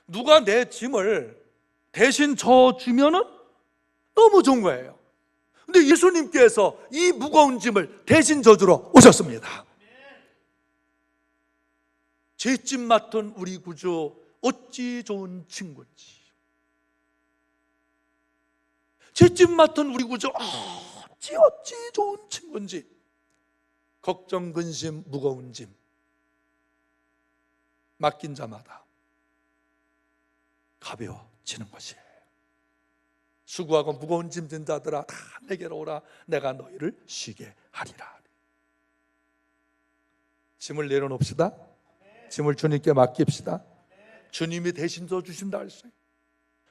누가 내 짐을 대신 져주면은 너무 좋은 거예요. 근데 예수님께서 이 무거운 짐을 대신 져주러 오셨습니다. 제 짐 맡은 우리 구주 어찌 좋은 친구인지, 제 짐 맡은 우리 구주 어찌 좋은 친구인지. 걱정, 근심, 무거운 짐 맡긴 자마다 가벼워지는 것이에요. 수고하고 무거운 짐 진 자들아 다 내게로 오라, 내가 너희를 쉬게 하리라. 짐을 내려놓읍시다. 짐을 주님께 맡깁시다. 주님이 대신 져주신다 했어요.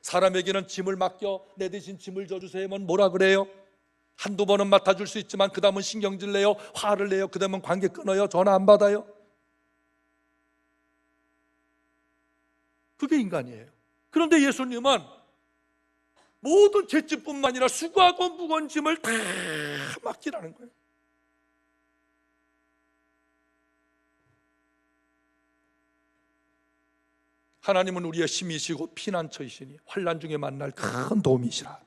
사람에게는 짐을 맡겨 내 대신 짐을 져주세요 하면 뭐라 그래요? 한두 번은 맡아줄 수 있지만 그 다음은 신경질 내요, 화를 내요, 그 다음은 관계 끊어요, 전화 안 받아요. 그게 인간이에요. 그런데 예수님은 모든 죄짐뿐만 아니라 수고하고 무거운 짐을 다 맡기라는 거예요. 하나님은 우리의 힘이시고 피난처이시니 환난 중에 만날 큰 도움이시라.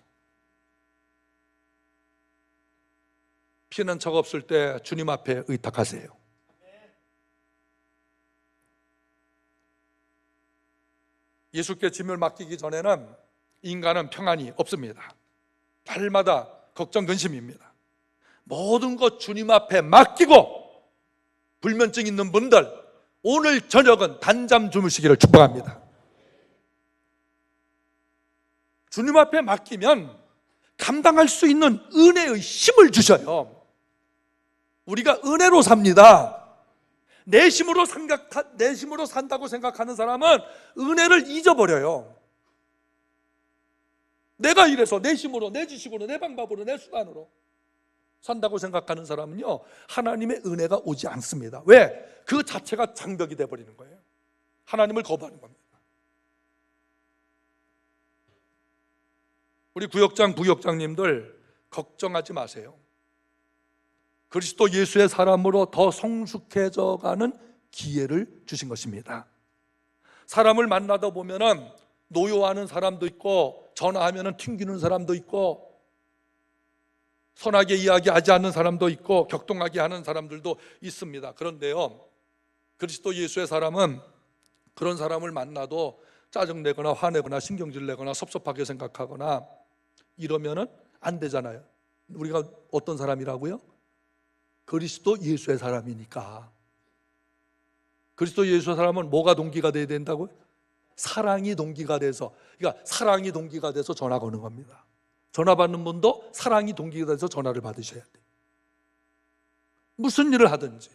피난처가 없을 때 주님 앞에 의탁하세요. 예수께 짐을 맡기기 전에는 인간은 평안이 없습니다. 날마다 걱정, 근심입니다. 모든 것 주님 앞에 맡기고 불면증 있는 분들, 오늘 저녁은 단잠 주무시기를 축복합니다. 주님 앞에 맡기면 감당할 수 있는 은혜의 힘을 주셔요. 우리가 은혜로 삽니다. 내 힘으로 산다고 생각하는 사람은 은혜를 잊어버려요. 내가 이래서 내 힘으로, 내 지식으로, 내 방법으로, 내 수단으로 산다고 생각하는 사람은요, 하나님의 은혜가 오지 않습니다. 왜? 그 자체가 장벽이 돼버리는 거예요. 하나님을 거부하는 겁니다. 우리 구역장, 부역장님들 걱정하지 마세요. 그리스도 예수의 사람으로 더 성숙해져가는 기회를 주신 것입니다. 사람을 만나다 보면은 노여워하는 사람도 있고, 전화하면은 튕기는 사람도 있고, 선하게 이야기하지 않는 사람도 있고, 격동하게 하는 사람들도 있습니다. 그런데요, 그리스도 예수의 사람은 그런 사람을 만나도 짜증내거나 화내거나 신경질내거나 섭섭하게 생각하거나 이러면은 안 되잖아요. 우리가 어떤 사람이라고요? 그리스도 예수의 사람이니까. 그리스도 예수의 사람은 뭐가 동기가 돼야 된다고요? 사랑이 동기가 돼서, 그러니까 사랑이 동기가 돼서 전화 거는 겁니다. 전화 받는 분도 사랑이 동기가 돼서 전화를 받으셔야 돼요. 무슨 일을 하든지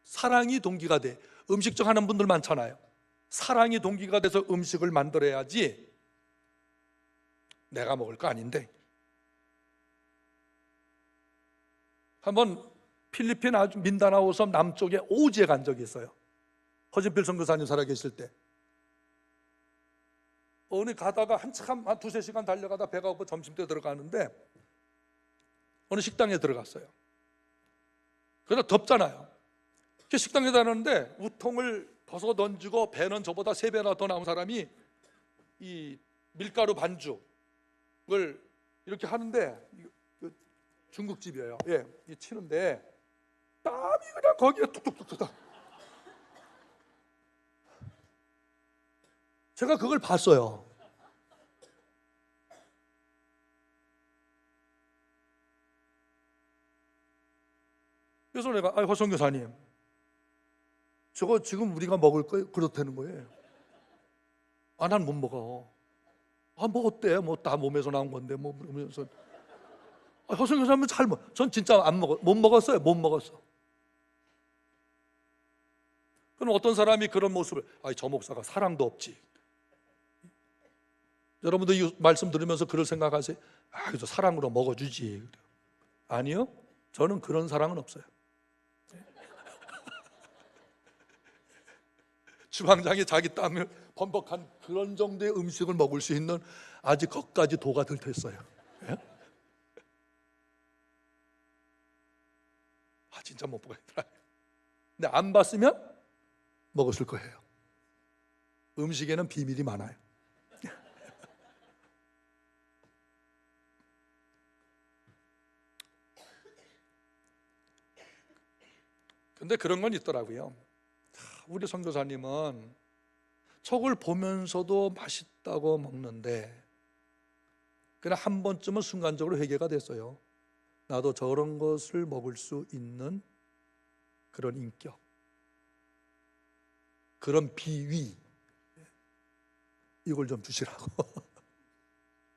사랑이 동기가 돼. 음식점 하는 분들 많잖아요. 사랑이 동기가 돼서 음식을 만들어야지 내가 먹을 거 아닌데. 한번 필리핀 아주 민다나오 섬 남쪽에 오지에 간 적이 있어요. 허진필 선교사님 살아계실 때. 어느 가다가 한참 한 두세 시간 달려가다 배가 고파 점심때 들어가는데 어느 식당에 들어갔어요. 그래서 덥잖아요. 식당에 다녔는데 우통을 벗어 던지고 배는 저보다 3배나 더 나온 사람이 이 밀가루 반죽을 이렇게 하는데, 중국집이에요. 예, 이 치는데 땀이 그냥 거기에 뚝뚝뚝뚝. 제가 그걸 봤어요. 그래서 내가 허성교사님, 저거 지금 우리가 먹을 거예요? 그렇다는 거예요. 난 못 먹어. 뭐 어때? 뭐 다 몸에서 나온 건데 뭐 그러면서 허성교사님은 잘 먹어. 전 진짜 안 먹어. 못 먹었어요. 못 먹었어. 그럼 어떤 사람이 그런 모습을 저 목사가 사랑도 없지. 여러분도 이 말씀 들으면서 그럴 생각하세요? 그래서 사랑으로 먹어주지. 아니요. 저는 그런 사랑은 없어요. 주방장이 자기 땀을 범벅한 그런 정도의 음식을 먹을 수 있는 아직 거기까지 도가 덜 됐어요. 예? 진짜 못 보겠더라. 근데 안 봤으면 먹었을 거예요. 음식에는 비밀이 많아요. 근데 그런 건 있더라고요. 우리 선교사님은 저걸 보면서도 맛있다고 먹는데 그냥 한 번쯤은 순간적으로 회개가 됐어요. 나도 저런 것을 먹을 수 있는 그런 인격, 그런 비위, 이걸 좀 주시라고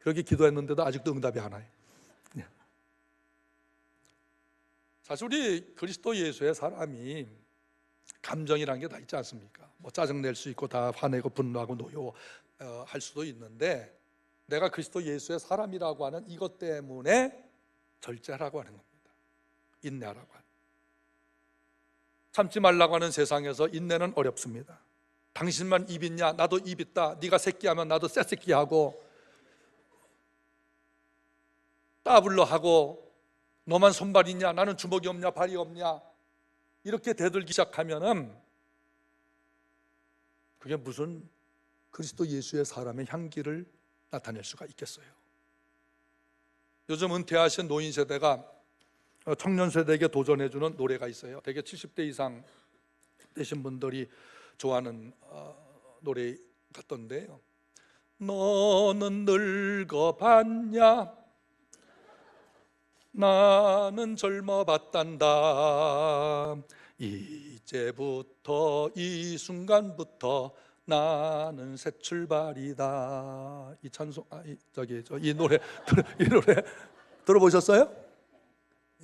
그렇게 기도했는데도 아직도 응답이 안 와요. 사실 우리 그리스도 예수의 사람이 감정이라는 게 다 있지 않습니까? 뭐 짜증낼 수 있고 다 화내고 분노하고 노여할 수도 있는데, 내가 그리스도 예수의 사람이라고 하는 이것 때문에 절제하라고 하는 겁니다. 인내하라고 하는. 참지 말라고 하는 세상에서 인내는 어렵습니다. 당신만 입 있냐? 나도 입 있다. 네가 새끼하면 나도 쎄새끼하고, 따블러 하고, 너만 손발 있냐? 나는 주먹이 없냐? 발이 없냐? 이렇게 대들기 시작하면은 그게 무슨 그리스도 예수의 사람의 향기를 나타낼 수가 있겠어요? 요즘 은퇴하신 노인 세대가 청년 세대에게 도전해주는 노래가 있어요. 대개 70대 이상 되신 분들이 좋아하는 노래 같던데요. 너는 늙어봤냐? 나는 젊어봤단다. 이제부터 이 순간부터 나는 새 출발이다. 이 찬송, 이 노래 들어보셨어요?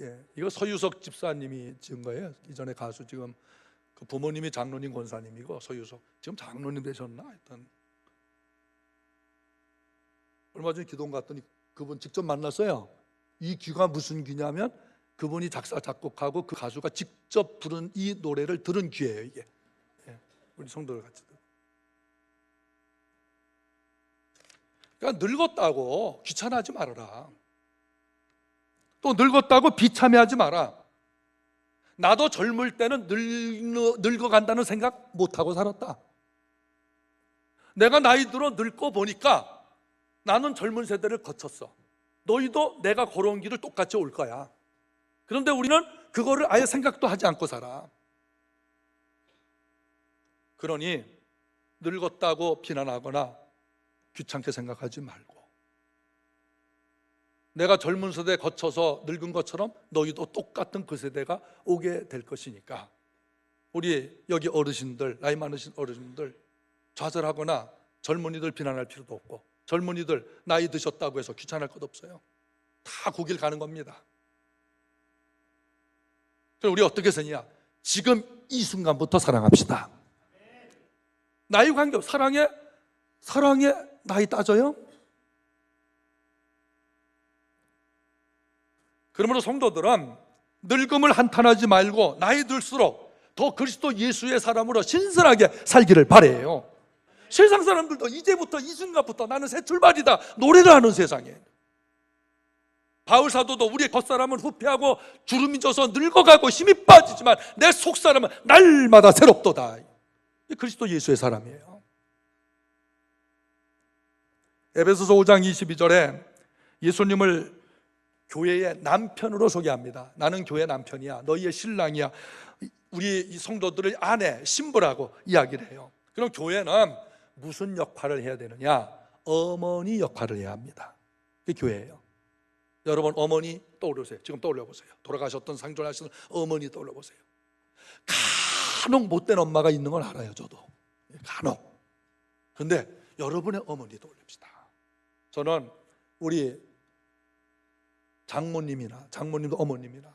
예, 이거 서유석 집사님이 지은 거예요. 이전에 가수, 지금 그 부모님이 장로님 권사님이고 서유석 지금 장로님 되셨나? 하여튼 얼마 전에 기도원 갔더니 그분 직접 만났어요. 이 귀가 무슨 귀냐면 그분이 작사 작곡하고 그 가수가 직접 부른 이 노래를 들은 귀예요. 이게 우리 성도들 같이 들어. 그러니까 늙었다고 귀찮아하지 말아라. 또 늙었다고 비참해하지 마라. 나도 젊을 때는 늙어간다는 생각 못하고 살았다. 내가 나이 들어 늙고 보니까 나는 젊은 세대를 거쳤어. 너희도 내가 걸어온 길을 똑같이 올 거야. 그런데 우리는 그거를 아예 생각도 하지 않고 살아. 그러니 늙었다고 비난하거나 귀찮게 생각하지 말고, 내가 젊은 세대에 거쳐서 늙은 것처럼 너희도 똑같은 그 세대가 오게 될 것이니까 우리 여기 어르신들, 나이 많으신 어르신들 좌절하거나 젊은이들 비난할 필요도 없고, 젊은이들 나이 드셨다고 해서 귀찮을 것 없어요. 다 그 길 가는 겁니다. 그럼 우리 어떻게 쓰냐? 지금 이 순간부터 사랑합시다. 나이 관계, 사랑에 나이 따져요? 그러므로 성도들은 늙음을 한탄하지 말고 나이 들수록 더 그리스도 예수의 사람으로 신선하게 살기를 바라요. 세상 사람들도 이제부터 이 순간부터 나는 새 출발이다 노래를 하는 세상에, 바울 사도도 우리의 겉사람은 후패하고 주름이 져서 늙어가고 힘이 빠지지만 내 속사람은 날마다 새롭도다. 이 그리스도 예수의 사람이에요. 에베소서 5장 22절에 예수님을 교회의 남편으로 소개합니다. 나는 교회 남편이야, 너희의 신랑이야, 우리 이 성도들의 아내, 신부라고 이야기를 해요. 그럼 교회는 무슨 역할을 해야 되느냐? 어머니 역할을 해야 합니다. 그게 교회예요. 여러분 어머니 떠올려보세요. 지금 떠올려보세요. 돌아가셨던 상존하셨던 어머니 떠올려보세요. 간혹 못된 엄마가 있는 걸 알아요. 저도 간혹. 근데 여러분의 어머니 떠올립시다. 저는 우리 장모님이나 장모님도 어머님이나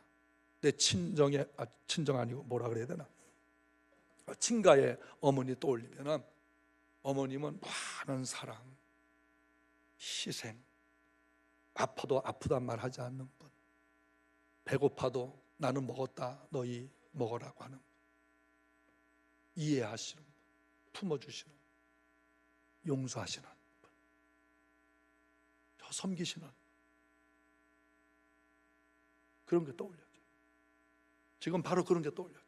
내 친정의 친정 아니고 뭐라 그래야 되나, 친가의 어머니 떠올리면은 어머님은 많은 사랑, 희생, 아파도 아프단 말 하지 않는 분, 배고파도 나는 먹었다 너희 먹으라고 하는 분, 이해하시는 분, 품어주시는 분, 용서하시는 분, 저 섬기시는 그런 게 떠올려져. 지금 바로 그런 게 떠올려져.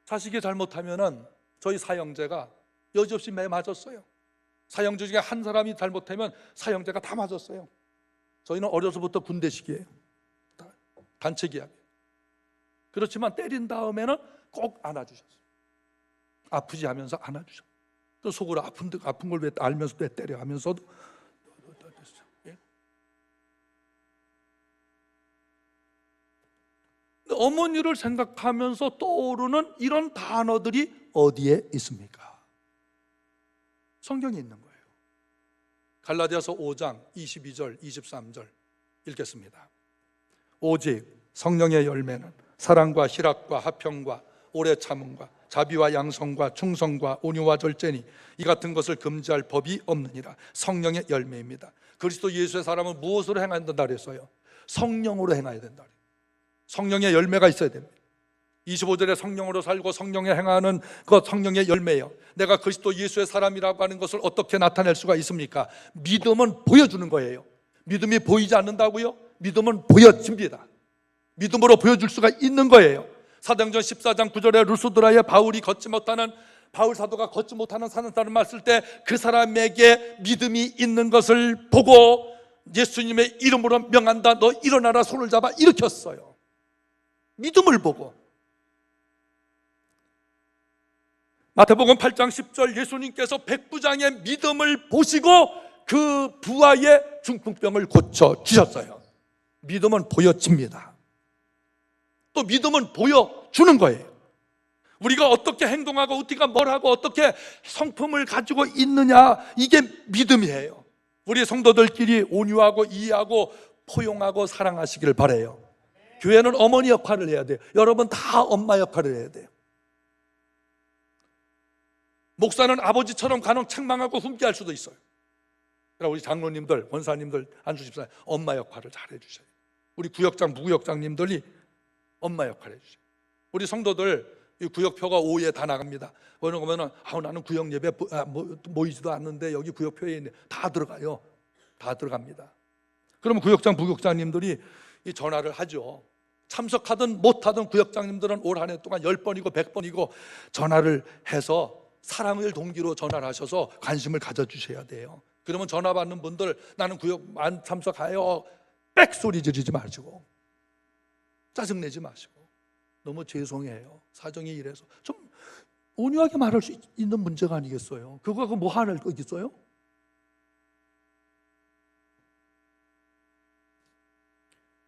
자식이 잘못하면은 저희 사형제가 여지없이 매 맞았어요. 사형제 중에 한 사람이 잘못하면 사형제가 다 맞았어요. 저희는 어려서부터 군대식이에요. 단체기합. 그렇지만 때린 다음에는 꼭 안아주셨어요. 아프지 하면서 안아주셨어요. 또 속으로 아픈 걸 왜 알면서도 왜 때려 하면서도. 어머니를 생각하면서 떠오르는 이런 단어들이 어디에 있습니까? 성경에 있는 거예요. 갈라디아서 5장 22절 23절 읽겠습니다. 오직 성령의 열매는 사랑과 희락과 화평과 오래 참음과 자비와 양성과 충성과 온유와 절제니 이 같은 것을 금지할 법이 없느니라. 성령의 열매입니다. 그리스도 예수의 사람은 무엇으로 행해야 된다 그랬어요? 성령으로 행해야 된다. 성령의 열매가 있어야 됩니다. 25절에 성령으로 살고 성령에 행하는 것, 성령의 열매예요. 내가 그리스도 예수의 사람이라고 하는 것을 어떻게 나타낼 수가 있습니까? 믿음은 보여주는 거예요. 믿음이 보이지 않는다고요? 믿음은 보여집니다. 믿음으로 보여줄 수가 있는 거예요. 사도행전 14장 9절에 루스드라에 바울이 걷지 못하는, 바울 사도가 걷지 못하는 사는 사람을 봤을 때 그 사람에게 믿음이 있는 것을 보고 예수님의 이름으로 명한다, 너 일어나라, 손을 잡아 일으켰어요. 믿음을 보고. 마태복음 8장 10절 예수님께서 백부장의 믿음을 보시고 그 부하의 중풍병을 고쳐주셨어요. 믿음은 보여집니다. 또 믿음은 보여주는 거예요. 우리가 어떻게 행동하고 어떻게 뭘 하고 어떻게 성품을 가지고 있느냐, 이게 믿음이에요. 우리 성도들끼리 온유하고 이해하고 포용하고 사랑하시기를 바라요. 교회는 어머니 역할을 해야 돼요. 여러분 다 엄마 역할을 해야 돼요. 목사는 아버지처럼 간혹 책망하고 훈계할 수도 있어요. 그러나 우리 장로님들, 권사님들, 안수집사 엄마 역할을 잘 해주셔요. 우리 구역장, 부구역장님들이 엄마 역할을 해주셔요. 우리 성도들 이 구역표가 5에 다 나갑니다. 어느 거면은 나는 구역 예배 모이지도 않는데 여기 구역표에 있네. 다 들어가요. 다 들어갑니다. 그러면 구역장, 부구역장님들이 이 전화를 하죠. 참석하든 못하든 구역장님들은 올 한 해 동안 10번이고 100번이고 전화를 해서 사랑을 동기로 전화를 하셔서 관심을 가져주셔야 돼요. 그러면 전화 받는 분들, 나는 구역 안 참석해요, 빽소리 지르지 마시고 짜증내지 마시고 너무 죄송해요, 사정이 이래서, 좀 온유하게 말할 수 있는 문제가 아니겠어요? 그거가 뭐 하는 거 있겠어요?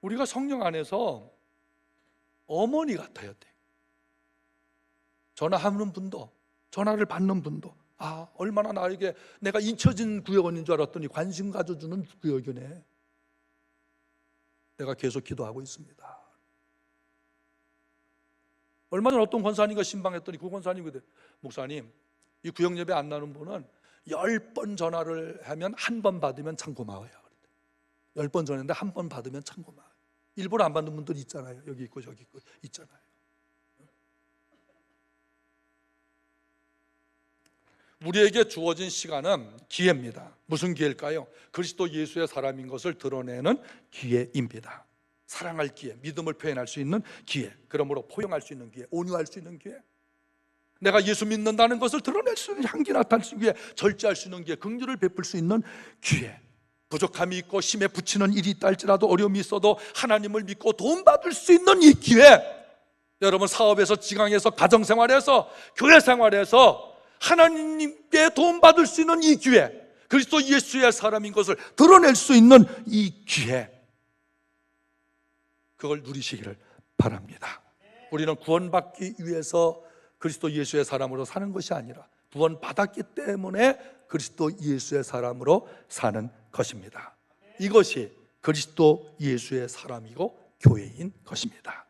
우리가 성령 안에서 어머니 같아야 돼. 전화하는 분도, 전화를 받는 분도, 얼마나 나에게, 내가 잊혀진 구역원인 줄 알았더니 관심 가져주는 구역이네. 내가 계속 기도하고 있습니다. 얼마 전 어떤 권사님과 신방했더니 그 권사님이 그래, 목사님, 이 구역 예배 안 나는 분은 10번 전화를 하면 한 번 받으면 참 고마워요. 10번 전화했는데 한 번 받으면 참 고마워요. 일부러 안 받는 분들 있잖아요. 여기 있고 저기 있고 있잖아요. 우리에게 주어진 시간은 기회입니다. 무슨 기회일까요? 그리스도 예수의 사람인 것을 드러내는 기회입니다. 사랑할 기회, 믿음을 표현할 수 있는 기회, 그러므로 포용할 수 있는 기회, 온유할 수 있는 기회, 내가 예수 믿는다는 것을 드러낼 수 있는, 향기 나타낼 수 있는 기회, 절제할 수 있는 기회, 긍휼을 베풀 수 있는 기회. 부족함이 있고 심에 부치는 일이 있다 할지라도, 어려움이 있어도 하나님을 믿고 도움받을 수 있는 이 기회. 여러분 사업에서, 직장에서, 가정생활에서, 교회생활에서 하나님께 도움받을 수 있는 이 기회, 그리스도 예수의 사람인 것을 드러낼 수 있는 이 기회, 그걸 누리시기를 바랍니다. 우리는 구원받기 위해서 그리스도 예수의 사람으로 사는 것이 아니라 구원받았기 때문에 그리스도 예수의 사람으로 사는 것입니다. 이것이 그리스도 예수의 사람이고 교회인 것입니다.